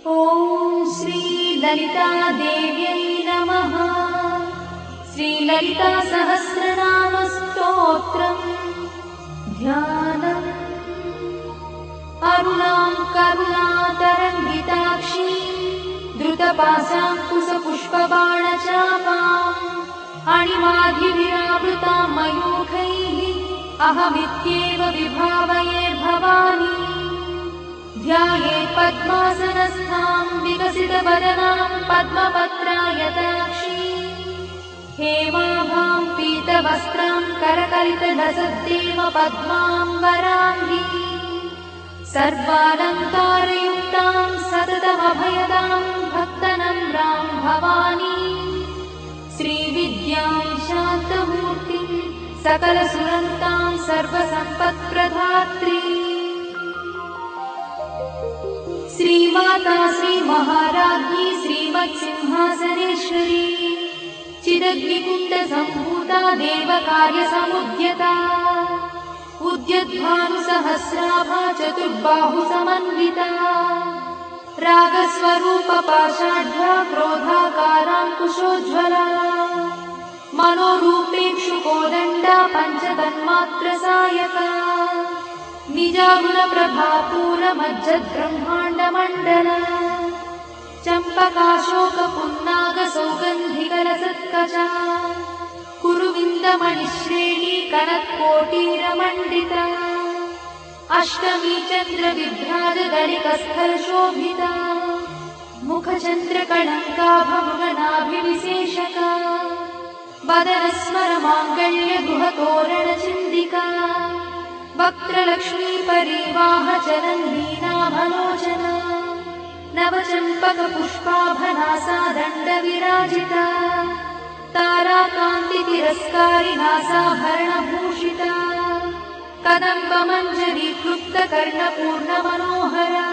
ॐ श्री ललितादेव्यै नमः। श्रीललिता सहस्रनाम स्तोत्रम् ध्यानम्। अरुणां करुणातरङ्गिताक्षी द्रुतपाशाङ्कुशपुष्पबाणचापाम् अणिमाधिभिरावृतां मयूखैः अहमित्येव विभावये भवानी। ध्याये पद्मासनस्थां विकसितवदनां पद्मपत्रायताक्षी हेमाभां पीतवस्त्रां करकलितलसद्देव पद्माम्बराङ्गी सर्वालङ्कारयुक्तां सततमभयदां भक्तनम्रां भवानी। श्रीविद्यां शान्तमूर्तिं सकलसुरन्तां सर्वसम्पत्प्रदात्री श्रीमाता श्रीमहाराज्ञी श्रीमत्सिंहासनेश्वरी चिदग्निकुण्डसम्भूता देवकार्यसमुद्यता उद्यद्भानुसहस्राभा चतुर्बाहुसमन्विता रागस्वरूपपाषाढ्या क्रोधाकाराङ्कुशोज्ज्वला मनोरूपेक्षुकोदण्डा पञ्चतन्मात्रसायका निजागुणप्रभापूरमज्जद्ब्रह्माण्डमण्डला चम्पकाशोकपुन्नागसौगन्धिकलसत्कचा कुरुविन्दमणिश्रेणी कनत्कोटीरमण्डिता अष्टमी चन्द्रविभ्राजदलिकस्थलशोभिता मुखचन्द्रकलङ्काभमृगनाभिविशेषका वदनस्मरमाङ्गल्यगुहतोरणचिन्दिका वक्त्रलक्ष्मीपरिवाहचलन्नीनाभलोचना नवचम्पकपुष्पाभनासा दण्डविराजिता ताराकान्तितिरस्कारिनासाभरणभूषिता कदम्बमञ्जरीक्लुप्तकर्णपूर्णमनोहरा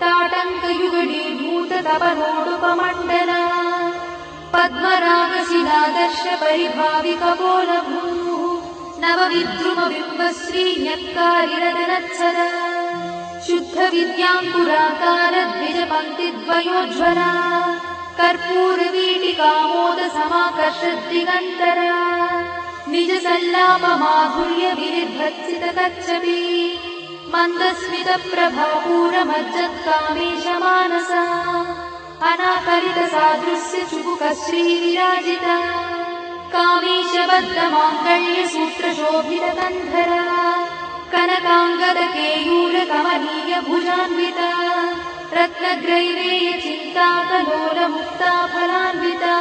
ताटङ्कयुगलीभूततपनोडुपमण्डला पद्मरागशिलादर्शपरिभाविकपोलभूः नवविद्रुमबिम्बश्रीन्यक्कारिरदनत्सरा शुद्धविद्याङ्कुराकारद्विजपङ्क्तिद्वयोज्ज्वला कर्पूरवीटिकामोदसमाकर्षद्दिगन्तरा निजसल्लापमाधुर्यविनिर्भत्सितकच्छपी मन्दस्मितप्रभापूरमज्जत्कामेशमानसा अनाकलितसादृश्यचुबुकश्रीविराजिता कामेशबद्धमाङ्गल्यसूत्रशोभितकन्धरा कनकाङ्गदकेयूरकमनीयभुजान्विता रत्नग्रैवेयचिन्ताकलोलमुक्ताफलान्विता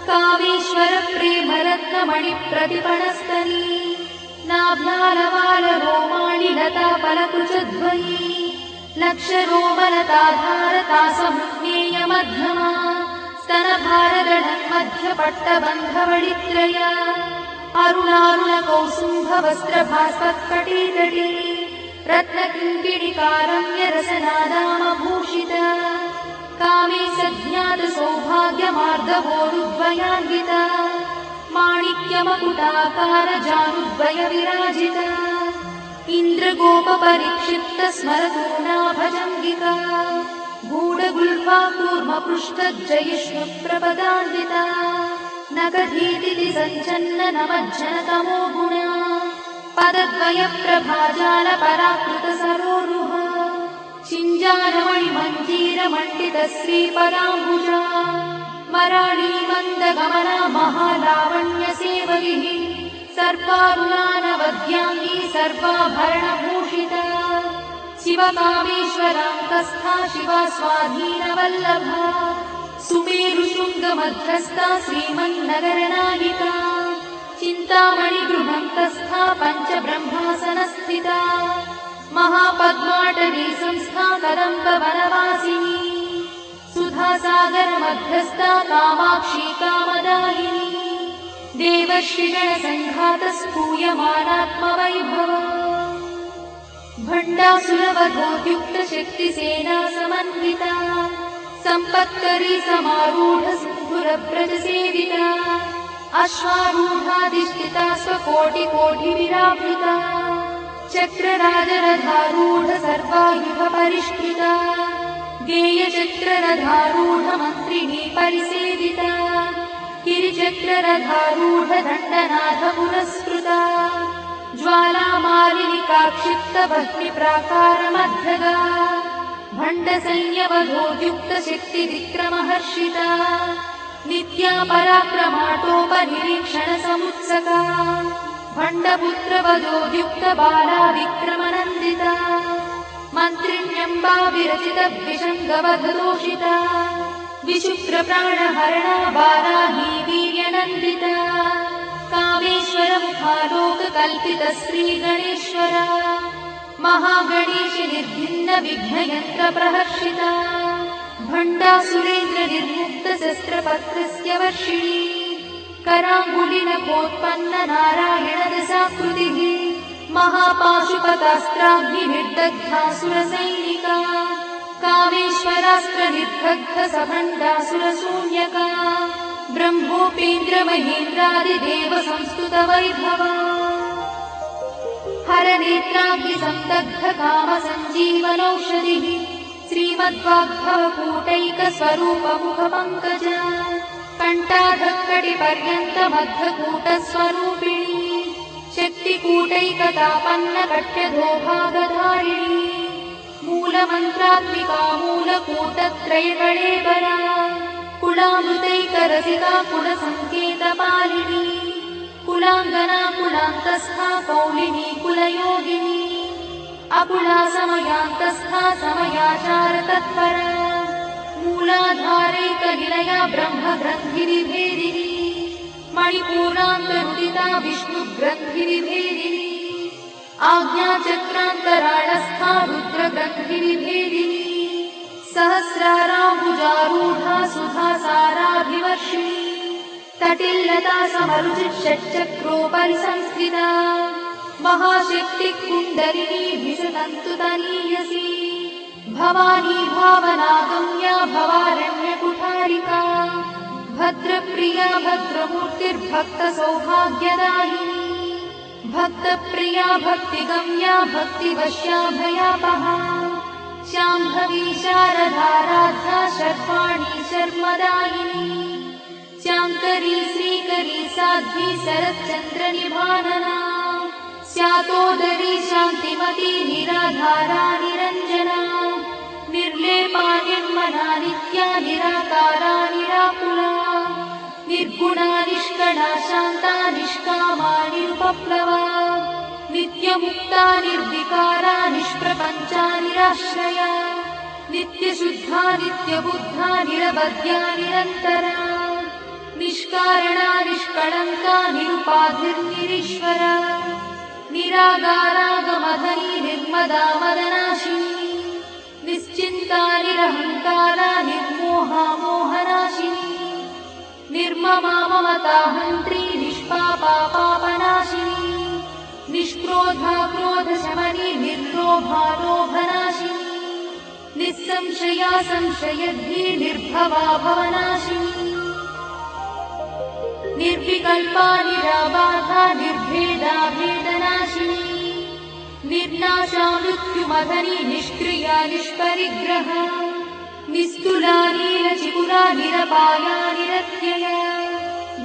कामेश्वरप्रेमरत्नमणिप्रतिपणस्तनी नाभ्यालवालरोमाणि लताफलकुचध्वनी लक्षरोमलताधारतासमुज्ञेयमध्यमा स्तनभारदढन्मध्यपट्टबन्धवडित्रया अरुणारुणकौसुम्भवस्त्रभास्वत्कटीतटी रत्नकिङ्किणिकारम्यरसनादामभूषिता कामे सज्ञातसौभाग्यमार्दवोरुद्वयान्विता माणिक्यमकुटाकारजानुद्वयविराजिता इन्द्रगोपपरिक्षिप्तस्मरतूनाभजङ्गिका गूढगुल्फा कूर्मपृष्ठज्जयिष्णुप्रपदान्विता नखधीतिति सञ्चन्ननमज्जनतमो गुणा पदद्वयप्रभाजालपराकृतसरोरुहा चिञ्जानमणिमञ्जीरमण्डितश्रीपदाम्बुजा मराळीमन्दगमना महालावण्यसेवगिः सर्वारुणानवद्याङ्गी सर्वाभरणभूषिता शिवकामेश्वराङ्कस्था शिवा स्वाधीनवल्लभा सुमेरुशृङ्गमध्यस्था श्रीमन्नगरनायिका चिन्तामणिगृहन्तस्था पञ्चब्रह्मासनस्थिता महापद्माटवी संस्था कदम्बवनवासिनी सुधासागरमध्यस्था कामाक्षी कामदायिनी देवर्षिगणसङ्घातस्तूयमानात्मवैभवा भण्डासुरवधोद्युक्तशक्तिसेना समन्विता सम्पत्करी समारूढसिन्धुरव्रजसेविता अश्वारूढाधिष्ठिता स्वकोटिकोटिविरावृता चक्रराजरथारूढ सर्वायुधपरिष्कृता गेयचक्ररथारूढमन्त्रिणी परिसेविता गिरिचक्ररथारूढदण्डनाथ पुरस्कृता ज्वालामालिनिकाक्षिप्तभक्तिप्राकारमध्यगा भण्डसैन्यवधोद्युक्तशक्तिविक्रमहर्षिता नित्या पराक्रमाटोपनिरीक्षणसमुत्सका भण्डपुत्रवधोद्युक्तबाला विक्रमनन्दिता मन्त्रिण्यम्बा विरचितद्विषङ्गवधदोषिता विशुक्रप्राणहरणा वाराही वीर्यनन्दिता कामेश्वरमुखालोककल्पितश्रीगणेश्वरा महागणेशि निर्भिन्नविघ्नयन्त्रप्रहर्षिता भण्डासुरेन्द्रनिर्मुक्तशस्त्रपत्रस्य वर्षिणी कराङ्गुलिनखोत्पन्ननारायणदशाकृतिः महापाशुपतास्त्राग्निर्दग्धासुरसैनिका कामेश्वरास्त्रनिर्दग्धसभण्डासुरशून्यका ब्रह्मोपेन्द्रमहेन्द्रादिदेवसंस्तुतवैभवा हरनेत्राग्निसन्दग्धकामसञ्जीवनौषधिः श्रीमद्वाग्भवकूटैकस्वरूपमुखपङ्कजा कण्ठाधक्कटिपर्यन्तमद्धकूटस्वरूपिणी शक्तिकूटैकतापन्नकट्यधोभागधारिणी मूलमन्त्रात्मिका मूलकूटत्रयकळेबरा कुलामृतैकरसिका कुलसङ्केतपालिनी कुलाङ्गना कुलान्तस्था कौलिनी कुलयोगिनी अकुला समयान्तस्था समयाचारतत्परा मूलाधारैकनिलया ब्रह्मग्रन्थिनिभेदिनी मणिपूर्णान्तनुदिता विष्णुग्रन्थिनिभेदिनी आज्ञाचक्रान्तराळस्था रुद्रग्रन्थिनिभेदिनी सहस्राराम्बुजारूढा सुधासाराभिवर्षिणी तटिल्लता समरुचिषट्चक्रोपरि संस्थिता महाशक्तिकुण्डलिनी भिषदन्तुतनीयसी भवानी भावनागम्या भवारण्यकुठारिका भद्रप्रिया भद्रमूर्तिर्भक्तसौभाग्यदायिनी भक्तप्रिया भक्तिगम्या भक्तिवश्या भयापहा शाम्भवी शारदाराध्या शर्वाणी शर्मदायिनी शाङ्करी श्रीकरी साध्वी शरच्चन्द्रनिभानना स्यातोदरी शान्तिमती निराधारा निरञ्जना निर्लेपा निर्मला नित्या निराकारा निराकुला निर्गुणा निष्कला शान्ता निष्कामा निरुपप्लवा नित्यमुक्ता निर्विकारा निष्प्रपञ्चा निराश्रया नित्यशुद्धा नित्यबुद्धा निरवध्या निरन्तरा निष्कारणा निष्कळङ्का निरुपाधिर्निरीश्वरा निरागारागमधनी निर्मदा मदनाशिनी निश्चिन्ता निरहङ्कारा निर्मोहा मोहनाशिनी निर्ममा ममताहन्त्री निष्पापा पापनाशिनी निष्क्रोधा क्रोधशमनी निर्लोभा लोभनाशिनी निस्संशया संशयद्धि निर्भवा भवनाशिनी निर्विकल्पा निराबाधा निर्भेदा भेदनाशिनी निर्नाशा मृत्युमधनी निष्क्रिया निष्परिग्रहा निस्तुला नीलचिपुरा निरपाया निरत्यया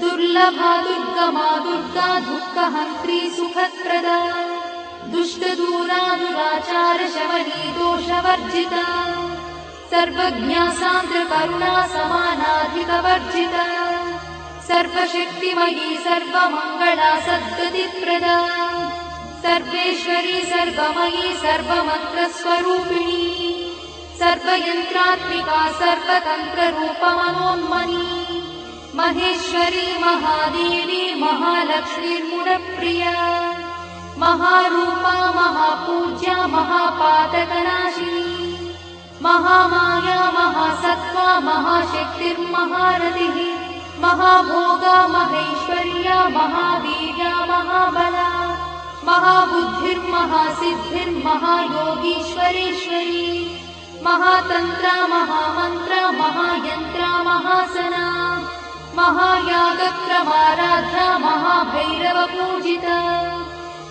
दुर्लभा दुर्गमा दुर्गा दुःखहन्त्री सुखप्रदा दुष्टदूरा दुराचारशमनी दोषवर्जिता सर्वज्ञा सान्द्रकरुणा समानाधिकवर्जिता सर्वशक्तिमयी सर्वमङ्गला सद्गतिप्रदा सर्वेश्वरी सर्वमयी सर्वमन्त्रस्वरूपिणी सर्वयन्त्रात्मिका सर्वतन्त्ररूपमनोन्मनी महेश्वरी महादेवी महालक्ष्मीर्मुनप्रिया महारूपा महापूज्या महापातकनाशिनी महामाया महासत्त्वा महाशक्तिर्महारतिः महाभोगा महेश्वर्या महावीर्या महाबला महाबुद्धिर्महासिद्धिर्महायोगीश्वरेश्वरी महातन्त्रा महामन्त्रा महायन्त्रा महासना महायागप्रमाराध्या महाभैरवपूजिता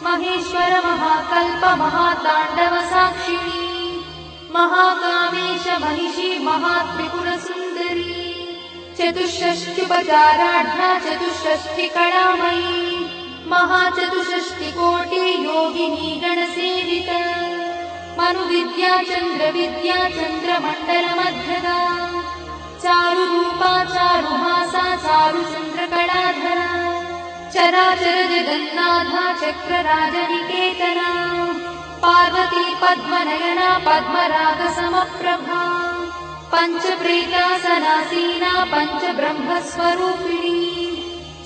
महेश्वर महाकल्प महाताण्डवसाक्षिणी महाकामेश महिषी महात्रिपुरसुन्दरी चतुष्षष्ट्युपचाराढ्या चतुष्षष्टिकलामयी महाचतुष्षष्टिकोटि योगिनी गणसेविता मनुविद्या चन्द्रविद्या चन्द्रमण्डलमध्यगा चारुरूपा चारुहासा चारुचन्द्रकलाधरा चराचर जगन्नाथा चक्रराजनिकेतना पार्वती पद्मनयना पद्मरागसमप्रभा पञ्चप्रेतासनासीना पञ्चब्रह्मस्वरूपिणी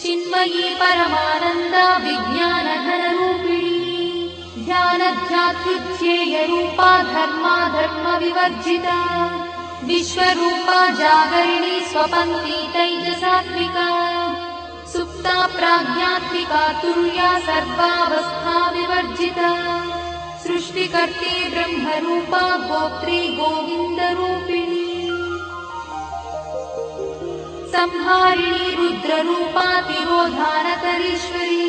चिन्मयी परमानन्दा विज्ञानघनरूपिणी ध्यानध्यात्युज्येयरूपा धर्मा धर्मविवर्जिता विश्वरूपा जागरिणी स्वपन्ती तैजसात्विका सुप्ता प्राज्ञात्मिका तुर्या सर्वावस्था विवर्जिता सृष्टिकर्त्री ब्रह्मरूपा गोत्री गोविन्दरूपिणी संहारिणी रुद्ररूपा तिरोधानकरीश्वरी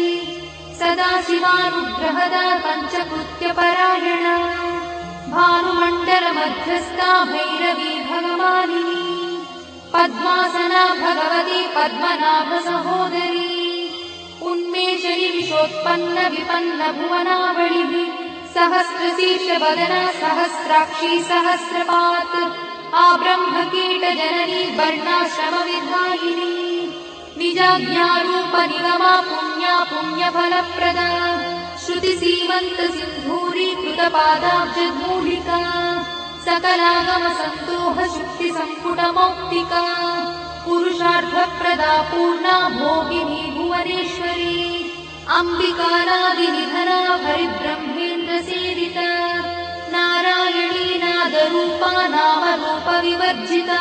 सदाशिवानुग्रहदा पञ्चकृत्यपरायणा भानुमण्डलमध्यस्था भैरवी भगवानिनी पद्मासना भगवती पद्मनाभसहोदरी उन्मेषणि विशोत्पन्न विपन्न भुवनावलिः सहस्रशीर्षवदना सहस्राक्षी सहस्रपात् आब्रह्मकीटजननी वर्णाश्रमविधायिनी निजाज्ञारूपनिगमा पुण्या पुण्यफलप्रदा श्रुतिसीमन्तसिन्धूरीकृतपादाब्जधूलिका सकलागमसन्दोहशुक्तिसम्पुटमौक्तिका पुरुषार्थप्रदा पूर्णा भोगिनी भुवनेश्वरी अम्बिकानादिनिधना हरिब्रह्मेन्द्रसेविता नारायणी नादरूपा नामरूपविवर्जिता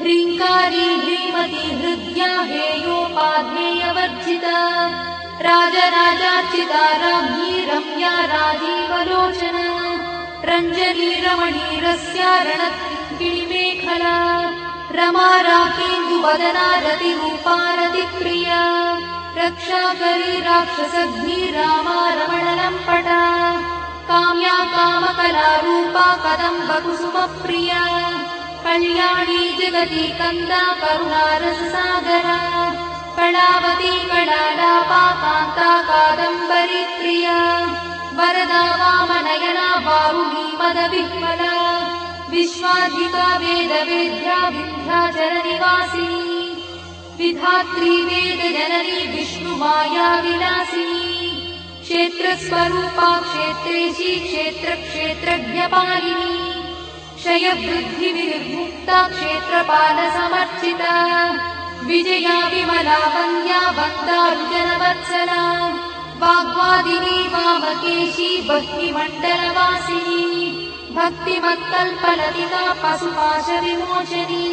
ह्रीङ्कारी ह्रीमती हृद्या हेयोपाध्नेयवर्जिता राजराजार्चिता राज्ञी रम्या राजीवलोचना रञ्जनी रमणीरस्या रणकिणिमेखला रमा राकेन्दुवदना रतिरूपा रतिप्रिया रक्षाकरी राक्षसग्नी रामा रमणलम्पटा काम्या कामकलारूपा कदम्बकुसुमप्रिया कल्याणी जगती कन्दा करुणारससागरा कलावती कलालापा कान्ता कादम्बरी प्रिया वरदा वामनयना वारुणी मदविह्वला विश्वाधिका वेदवेद्या विन्ध्याचलनिवासिनी विधात्री वेदजननी विष्णुमाया विलासिनी क्षेत्रस्वरूपा क्षेत्रेशी क्षेत्रक्षेत्रज्ञपालिनी क्षयवृद्धिविर्मुक्ता क्षेत्रपालसमर्चिता विजया विमला वन्द्या वन्दारुजनवत्सला वाग्वादिनी वामकेशी भक्तिमण्डलवासिनी भक्तिमत्कल्पलतिका पशुपाशविमोचनी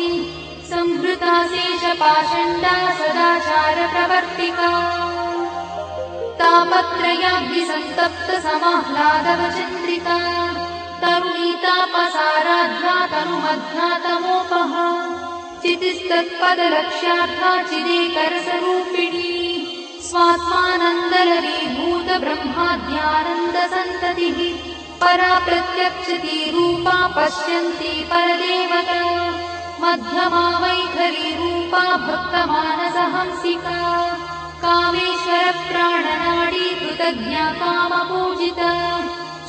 संहृता शेषपाषण्डा सदाचारप्रवर्तिका तापत्रयाग्निसन्तप्त समाह्लादवचन्द्रिका तरुणीतापसाराध्या तनुमध्ना तमोपहा चितिस्तत्पदलक्ष्यार्था चिदेकरसरूपिणी स्वात्मानन्दलरीभूत ब्रह्माद्यानन्दसन्ततिः परा प्रत्यक्षती रूपा पश्यन्ती परदेवता मध्यमा वैखरी रूपा भक्तमानसहंसिका कामेश्वर प्राणनाडी कृतज्ञा कामपूजिता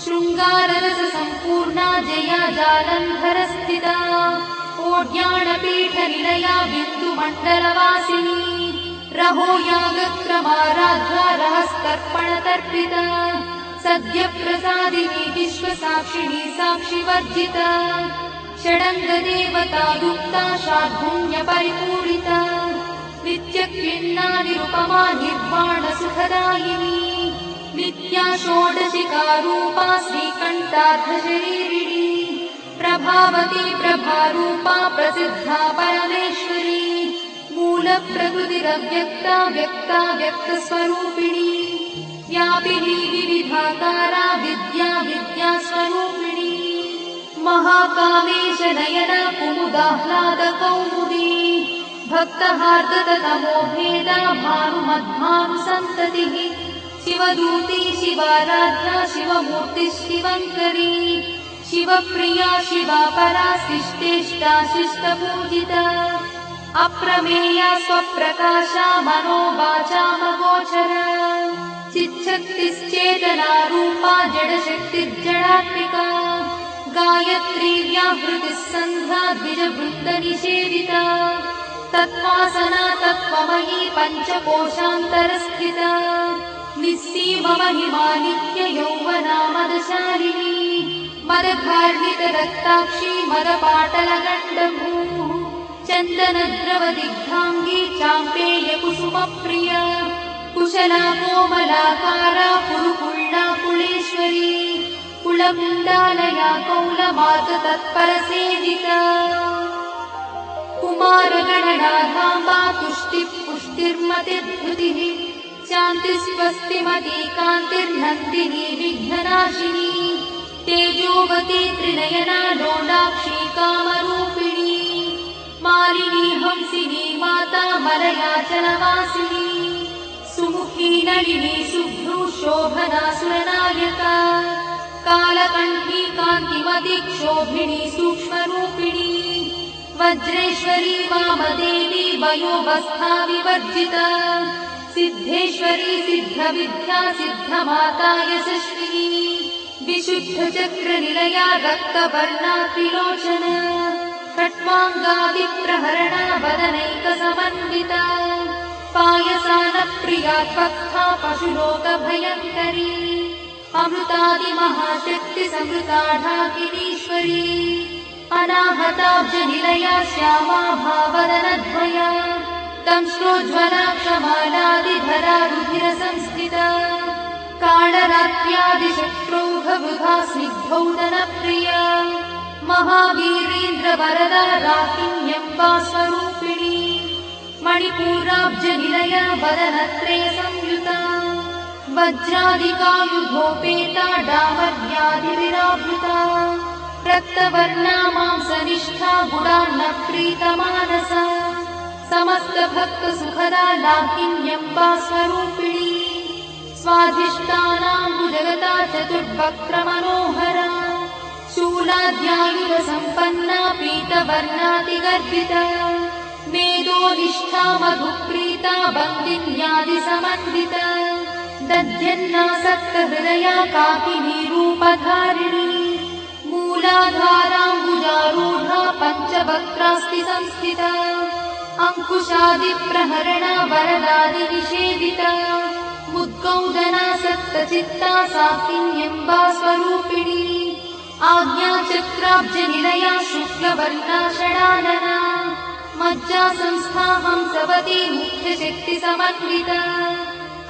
शृङ्गाररस सम्पूर्णा जया जालन्धरस्थिता ओड्याणपीठनिलया बिन्दुमण्डलवासिनी रहो यागक्रमाराध्या रहस्तर्पणतर्पिता सद्यप्रसादिनी विश्वसाक्षिणी साक्षिवर्जिता षडङ्गदेवता युक्ता शार्दूल्यपरिपूरिता नित्यक्लिन्नानिरुपमा निर्वाणसुखदायिनी नित्या षोडशिकारूपा श्रीकण्ठार्धशरीरिणी प्रभावती प्रभारूपा प्रसिद्धा परमेश्वरी मूलप्रकृतिरव्यक्ता व्यक्ता व्यक्तस्वरूपिणी व्यापिनी विविधाकारा विद्या विद्यास्वरूपिणी महाकामेश नयना कुमुदाह्लादकौमुदी भक्तहार्दतमोभेदा भानुमद्भानुसन्ततिः शिवदूती शिवाराध्या शिवमूर्तिः शिवङ्करी शिवप्रिया शिवा परा शिष्टेष्टा शिष्टपूजिता अप्रमेया स्वप्रकाशा मनोवाचामगोचरा चिच्छक्तिश्चेतना रूपा जडशक्तिर्जडात्मिका गायत्री व्याहृतिः सन्ध्या द्विजवृन्दनिषेविता तत्त्वासना तत्त्वमयी पञ्चकोशान्तरस्थिता निस्सीममहिमा नित्ययौवना मदशालिनी मदघार्णितरक्ताक्षी मदपाटलगण्डभूः चन्दनद्रवदिग्धाङ्गी चाम्पेयकुसुमप्रिया कुशला कोमलाकारा कुरुकुल्ला कुलेश्वरी कुलकुण्डालया कौलमार्गतत्परसेविता कुमारगणनाधाम्बा तुष्टिः पुष्टिर्मतिर्धृतिः शान्तिस्वस्तिमती कान्तिर्नन्दिनी विघ्ननाशिनी तेजोवती त्रिनयना लोलाक्षी कामरूपिणी मालिनी हंसिनी माता मलयाचलवासिनी सुमुखी नलिनी शुभ्रू शोभना सुरनायका कालकण्ठी कान्तिमती क्षोभिणी सूक्ष्मरूपिणी वज्रेश्वरी वामदेवी वयोवस्था विवर्जिता सिद्धेश्वरी सिद्धविद्या सिद्धमाता यशस्विनी विशुद्धचक्रनिलया रक्तवर्णा त्रिलोचना खट्वाङ्गादिप्रहरणा वदनैकसमन्विता पायसानप्रिया भक्ता पशुलोकभयङ्करी अमृतादिमहाशक्तिसमृता ढाकिनीश्वरी अनाहताब्जनिलया श्यामा भावदनद्वया दंश्रोज्ज्वला क्षमालादिधरा रुधिरसंस्थिता कालरात्र्यादिशत्रुघवृथा स्निग्धौदनप्रिया महावीरेन्द्रवरदा राकिन्यम्बा स्वरूपिणी मणिपूराब्जनिलया वदनत्रयसंयुता वज्रादिकायुधोपेता डामर्यादिविरावृता रक्तवर्णा मांसनिष्ठा गुडान्नप्रीतमानसा समस्तभक्तसुखदा लाकिन्यम्बा स्वरूपिणी स्वाधिष्ठानाम्बुजगता चतुर्वक्त्रमनोहरा शूलाद्यायुधसम्पन्ना पीतवर्णातिगर्भिता मेदोनिष्ठा मधुप्रीता बन्दिन्यादिसमन्विता दध्यन्नासक्तहृदया काकिनी रूपधारिणी मूलाधाराम्बुजारूढा पञ्चवक्त्रास्ति संस्थिता अंकुशादिप्रहरणा वरदादिनिषेविता मुद्गौदना सप्तचित्ता साकिन्यम्बा स्वरूपिणी आज्ञाचक्राब्जनिलया शुक्लवर्णा षडानना मज्जा संस्था हंसवती मुख्यशक्तिसमन्विता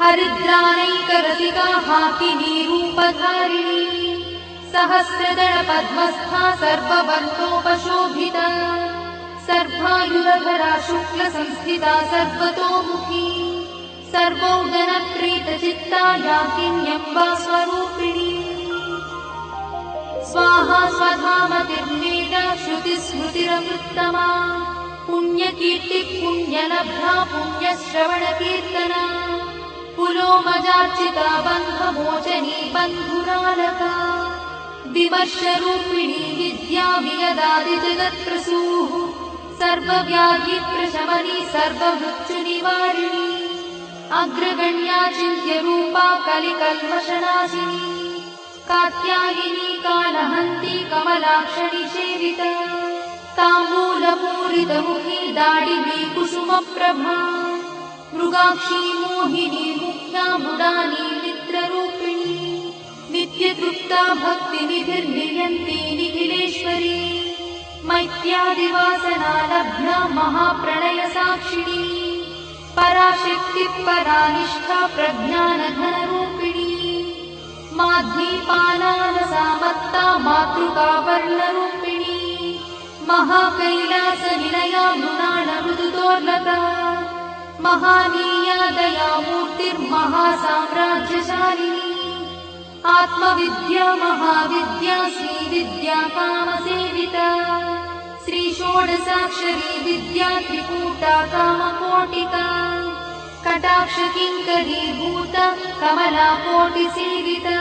हरिद्रानैकरसिका हाकिनी रूपधारिणी सहस्रदलपद्मस्था सर्ववर्णोपशोभिता सर्वायुधधरा शुक्लसंस्थिता सर्वतोमुखी सर्वौदनप्रीतचित्ता याकिन्यम्बा स्वरूपिणी स्वाहा स्वधामतिर्वेदा श्रुतिस्मृतिरमृत्तमा पुण्यकीर्तिः पुण्यलब्धा पुण्यश्रवणकीर्तना पुलोमजार्चिता बन्धमोचनी बन्धुरालका विमर्शरूपिणी विद्या वियदादिजगत्प्रसूः सर्वव्याधिप्रशमनी सर्वमृत्युनिवारिणी अग्रगण्या चिन्त्यरूपा कलिकल्मषनाशिनी कात्यायिनी कालहन्ती कमलाक्षणी सेविता ताम्बूलपूरितमुखी दाडिनी कुसुमप्रभा मृगाक्षी मोहिनी मुख्या मृडानी मित्ररूपिणी नित्यतृप्ता भक्तिनिधिर्नियन्ती निखिलेश्वरी मैत्यादिवासना लब्धा महाप्रणयसाक्षिणी पराशक्तिः परानिष्ठा प्रज्ञानघनरूपिणी माध्वीपालानसामत्ता मातृका वर्णरूपिणी महाकैलासनिलया मृणालमृदुदोर्लता महानीया दयामूर्तिर्महासाम्राज्यशालिनी आत्मविद्या महाविद्या श्रीविद्या कामसेविता श्रीषोडशाक्षरी विद्या त्रिकूटा कामकोटिका कटाक्षकिङ्करी भूता कमलाकोटिसेविता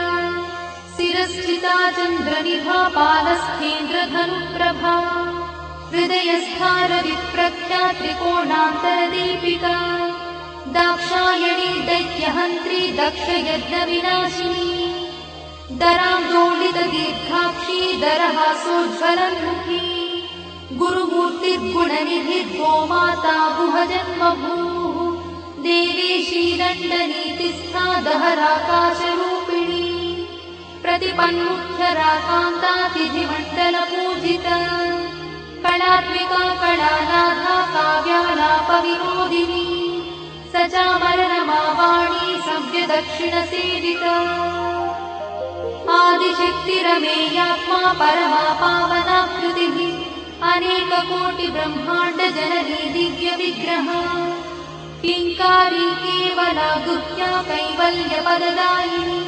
शिरस्थिता चन्द्रनिभा पालस्थेन्द्रधनुप्रभा हृदयस्था रविप्रख्या त्रिकोणान्तरदीपिका दाक्षायणी दैत्यहन्त्री दक्षयज्ञविनाशिनी दरान्दोलितदीर्घाक्षी दरहासोज्ज्वलन्मुखी गुरुमूर्तिर्गुणनिधि गोमाता गुहजन्मभूः देवेशी दण्डनीतिस्था दहराकाशरूपिणी प्रतिपन्मुख्यराकान्तातिथिमण्डलपूजिता कलात्मिका कलानाथा काव्यालापविनोदिनी सचामरनमावाणी सव्यदक्षिणसेविता आदिशक्तिरमेयात्मा परमा पावनाकृतिः अनेककोटिब्रह्माण्डजननी दिव्यविग्रहा किङ्कारी केवला गुह्या कैवल्यपददायिनी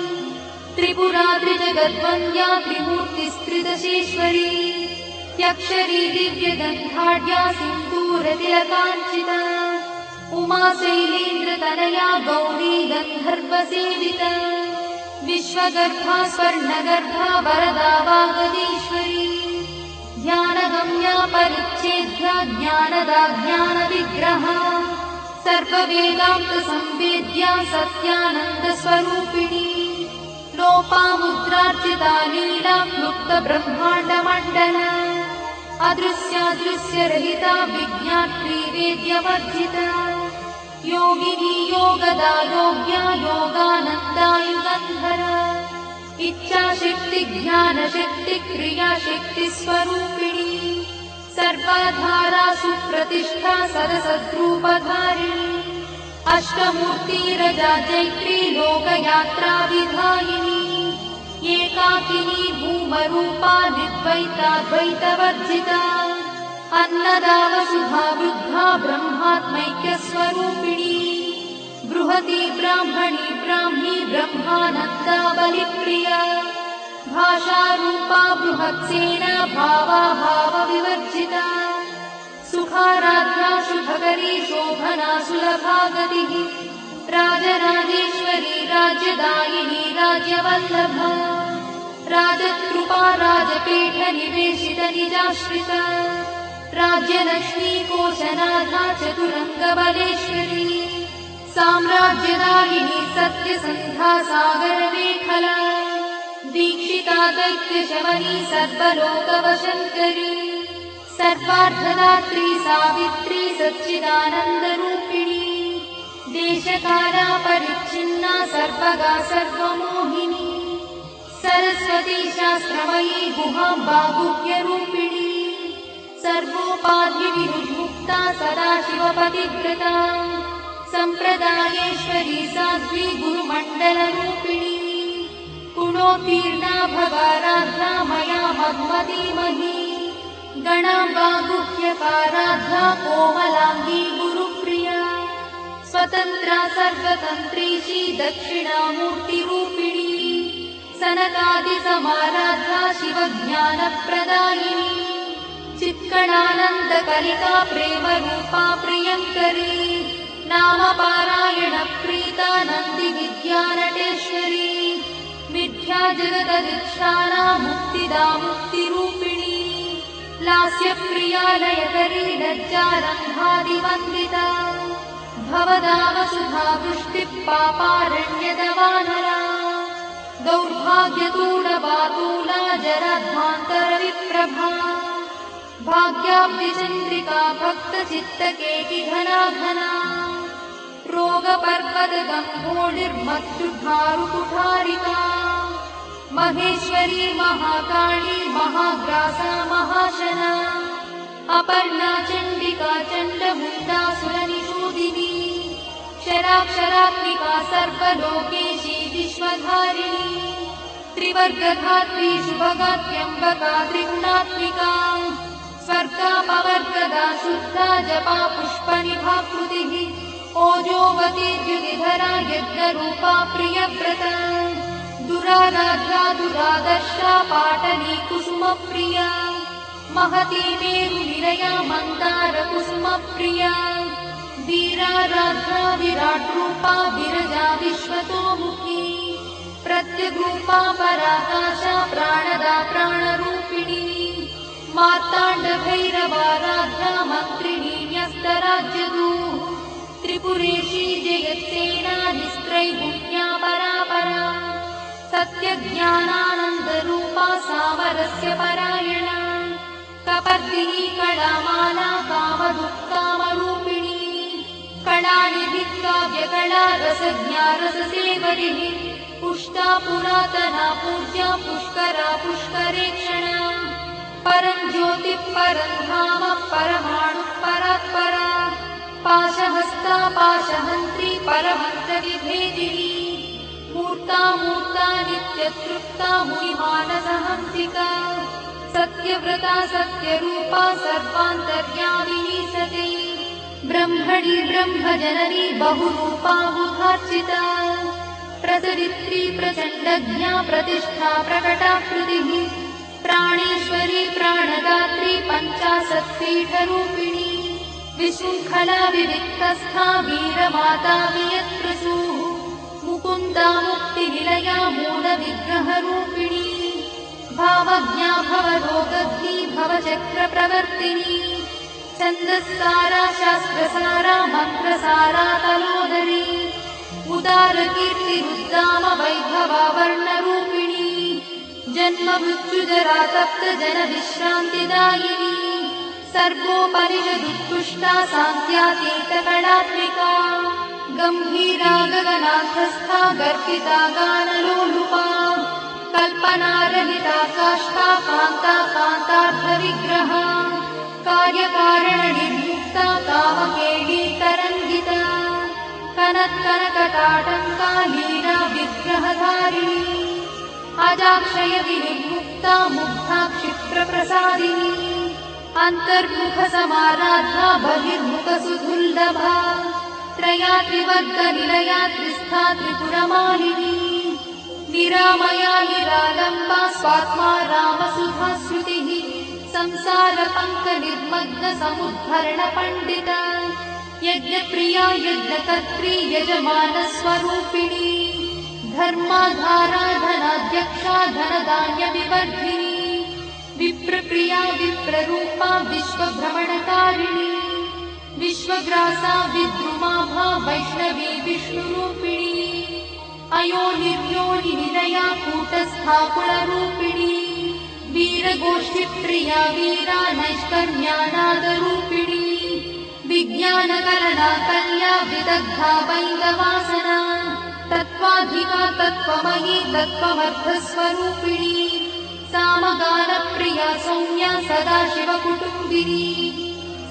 त्रिपुरा त्रिजगद्वन्द्या त्रिमूर्तिस्त्रिदशेश्वरी त्यक्षरी दिव्यगन्धाढ्या सिन्दूरतिलकाञ्चिता उमा शैलेन्द्रतनया गौरी गन्धर्वसेविता विश्वगर्भा स्वर्णगर्भा वरदा वागदीश्वरी ध्यानगम्या परिच्छेद्या ज्ञानदा ज्ञानविग्रहा सर्ववेदान्तसंवेद्या सत्यानन्दस्वरूपिणी लोपामुद्रार्चिता लीला क्लुप्तब्रह्माण्डमण्डला अदृश्यादृश्यरहिता विज्ञात्री वेद्यवर्जिता योगिनी योगदा योग्या योगानन्दा युगन्धरा इच्छाशक्ति ज्ञानशक्ति क्रियाशक्ति स्वरूपिणी सर्वाधारा सुप्रतिष्ठा सदसद्रूपधारिणी अष्टमूर्तिरजा चैत्री लोकयात्रा विधायिनी एकाकिनी भूमरूपा निर्द्वैताद्वैतवर्जिता अन्नदा वसुधा वृद्धा ब्रह्मात्मैक्यस्वरूपिणी बृहती ब्राह्मणी ब्राह्मी ब्रह्मानन्दा बलिप्रिया भाषारूपा बृहत्सेना भावा भावविवर्जिता सुखाराध्या शुभकरी शोभना सुलभा गतिः राजराजेश्वरी राज्यदायिनी राज्यवल्लभा राजकृपा राजपीठ निवेशित निजाश्रिता राज्यलक्ष्मी कोशनाथा चतुरङ्गबलेश्वरी साम्राज्यदायिनी सत्यसन्धा सागरमेखला दीक्षिता दैत्यशमनी सर्वलोकवशङ्करी सर्वार्थदात्री सावित्री सच्चिदानन्दरूपिणी देशकाला परिच्छिन्ना सर्वगा सर्वमोहिनी सरस्वती शास्त्रमयी गुहाम्बा गुह्यरूपिणी सर्वोपाधिविमुक्ता सदाशिवपतिव्रता सम्प्रदायेश्वरी साध्वी गुरुमण्डलरूपिणी गुणोत्तीर्णा भगाराध्या मया मधुमतीमही गणाम्बा गुह्यकाराध्या कोमलाङ्गी गुरुप्रिया स्वतन्त्रा सर्वतन्त्रीशी दक्षिणामूर्तिरूपिणी सनकादिसमाराध्या शिवज्ञानप्रदायिनी चित्कणानन्दकलिका प्रेमरूपा प्रियङ्करी नामपारायणप्रीता नन्दिविद्यानटेश्वरी मिथ्या जगदधिष्ठाना मुक्तिदा मुक्तिरूपिणी लास्यप्रिया लयकरी लज्जारम्भादिवन्दिता भवदा वसुधा वृष्टिः पापारण्यदवानरा दौर्भाग्यतूलबातूला जराध्वान्तरविप्रभा भाग्याब्धिचन्द्रिका भक्तचित्तकेकिघना घना रोगपर्वतगम्भोलिर्मत्युद्धारुकुठारिका महेश्वरी महाकाली महाग्रासा महाशना अपर्णा चण्डिका चण्डमुण्डासुरनिषूदिनी क्षराक्षरात्मिका सर्वलोकेशी विश्वधारिणी त्रिवर्गधात्री शुभगात्यम्बका त्रिगुणात्मिका स्वर्गापवर्गदा शुद्धा जपा पुष्पनिभाकृतिः ओजोवती द्युतिधरा यज्ञरूपा प्रियव्रता दुराराध्या दुरादर्शा पाटली कुसुमप्रिया महती मेरुनिलया मन्दारकुसुमप्रिया वीराराध्या विराट्रूपा विरजा विश्वतोमुखी प्रत्यग्रूपा पराकाशा प्राणदा प्राणरूपिणी मार्ताण्डभैरवाराध्या मन्त्रिणी न्यस्तराज्यदूः त्रिपुरेशी जयत्सेना निस्त्रैगुण्या परापरा सत्यज्ञानानन्दरूपा सामरस्य परायणा कपर्दिनी कलामाला कामदुःकामरूपिणी कलानिधिः काव्यकला रसज्ञा रससेवरिः पुष्टा पुरातना पूज्या पुष्करा पुष्करेक्षणा परं ज्योतिः परं धाम परमाणुः परात्परा पाशहस्ता पाशहन्त्री परमन्त्रविभेदिनी मूर्ता मूर्ता नित्यतृप्ता मुनिमानसहंसिका सत्यव्रता सत्यरूपा सर्वान्तर्यामिनी सती ब्रह्मणि ब्रह्मजननी बहुरूपा बुधार्चिता प्रसवित्री प्रचण्डज्ञा प्रतिष्ठा प्रकटाकृतिः प्राणेश्वरी प्राणदात्री पञ्चाशत्पीठरूपिणी विशृङ्खला विविक्तस्था वीरमाता वियत्प्रसूः मुकुन्दा मुक्तिनिलया मूलविग्रहरूपिणी भावज्ञा भवरोगग्नी भवचक्रप्रवर्तिनी छन्दस्सारा शास्त्रसारा मन्त्रसारा तलोदरी उदारकीर्तिरुद्दाम वैभवा वर्णरूपिणी जन्म मृत्युजरा तप्त जनविश्रान्तिदायिनी सर्वोपनिषदुत्कृष्टा सान्त्यातीतकलात्मिका गम्भीरा गगनाथस्था गर्भिता गानलोलुपा कल्पनारहिता काष्ठा कान्ता कान्तार्थविग्रहा कार्यकारणनिर्मुक्ता कामकेली तरङ्गिता कनत्कनकटाटङ्का लीला विग्रहधारिणी अजाक्षय विनिर्मुक्ता मुग्धा क्षिप्रप्रसादिनी अन्तर्मुखसमाराधा बहिर्मुखसुदुर्लभा त्रयात्रिवर्गनिलया त्रिस्था त्रिपुरमालिनी निरामया निरालम्बा स्वात्मा रामसुधाश्रुतिः संसारपङ्कनिर्मग्नसमुद्धरणपण्डिता यज्ञप्रिया यज्ञकर्त्री यजमानस्वरूपिणी धर्माधारा धनाध्यक्षा धनधान्यविवर्धिनी विप्रप्रिया विप्ररूपा विश्वभ्रमणकारिणी विश्वग्रासा विद्रुमाभा वैष्णवी विष्णुरूपिणी अयोनिर्योनिनिलया कूटस्था कुलरूपिणी वीरगोष्ठिप्रिया वीरा नैष्कर्म्यानादरूपिणी विज्ञानकरणा कल्या विदग्धा वैन्दवासना तत्त्वाधिका तत्त्वमयी तत्त्वमर्थस्वरूपिणी सामगानप्रिया सौम्या सदाशिवकुटुम्बिनी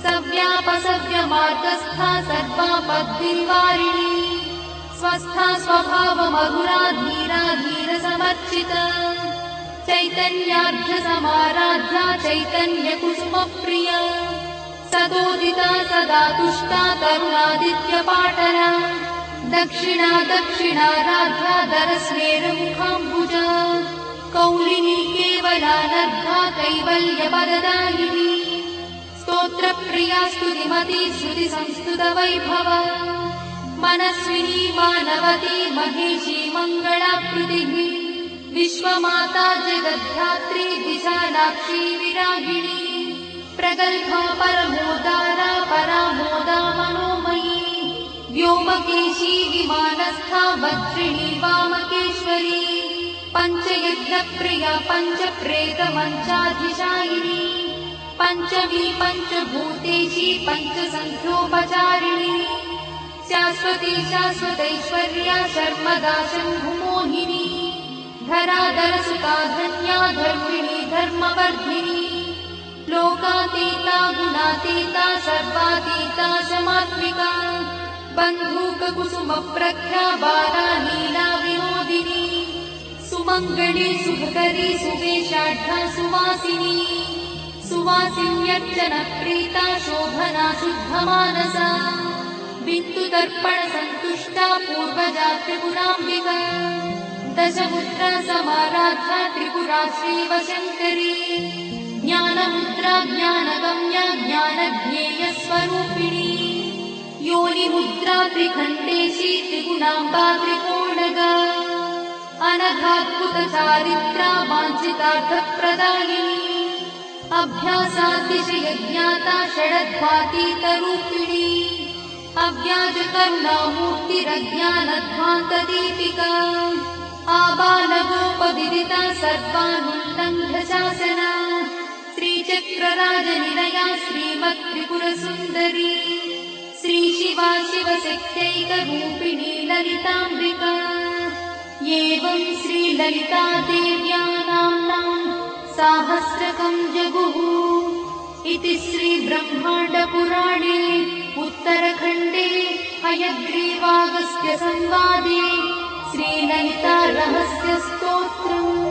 सव्यापसव्यमार्गस्था सर्वापद्विनिवारिणी स्वस्था स्वभावमधुरा धीरा धीरसमर्चिता चैतन्यार्घ्यसमाराध्या चैतन्यकुसुमप्रिया सदोदिता सदा तुष्टा तरुणादित्यपाटला दक्षिणा दक्षिणाराध्या दरस्मेरमुखाम्बुजा कौलिनी केवलानर्घा कैवल्यपददायिनी स्तोत्रप्रिया स्तुतिमती श्रुतिसंस्तुतवैभवा मनस्विनी मानवती महेशी मङ्गलाकृतिः विश्वमाता जगद्धात्री विशालाक्षी विरागिणी प्रगल्भा परमोदारा परामोदा मनोमयी व्योमकेशी विमानस्था वज्रिणी वामकेश्वरी पञ्चयज्ञप्रिया पञ्चप्रेतमञ्चाधिशायिनी पञ्चमी पञ्चभूतेशी पञ्चसङ्ख्योपचारिणी शाश्वती शाश्वतैश्वर्या शर्मदा शम्भुमोहिनी धराधरसुता धन्या धर्मिणी धर्मवर्धिनी लोकातीता गुणातीता सर्वातीता समात्मिका बन्धूककुसुमप्रख्या बाला लीला विनोदिनी सुमङ्गली सुभकरी सुवेशाढ्या सुवासिनी सुवासिन्यर्चनप्रीता शोभना शुद्धमानसा बिन्दुदर्पणसन्तुष्टा पूर्वजा त्रिपुराम्बिका दशमुद्रा समाराधा त्रिपुरा श्रीवशङ्करी ज्ञानमुद्रा ज्ञानगम्या ज्ञानज्ञेयस्वरूपिणी योनिमुद्रा त्रिखण्डेशी त्रिगुणाम्बा त्रिकोणगा अनघाद्भुतचारित्रा वाञ्छितार्थप्रदायिनी अभ्यासातिशयज्ञाता षडध्वातीतरूपिणी अव्याजकरुणामूर्तिरज्ञानध्वान्तदीपिका आबालगोपविदिता सर्वानुल्लङ्घ्य शासना श्रीचक्रराजनिलया श्रीमत्त्रिपुरसुन्दरी श्रीशिवा शिवशक्त्यैकरूपिणी ललिताम्बिका एवं श्रीललितादेव्या नाम्नां साहस्रकं जगुः इति श्रीब्रह्माण्डपुराणे उत्तरखण्डे हयग्रीवागस्त्यसंवादे श्रीललितारहस्यस्तोत्रम्।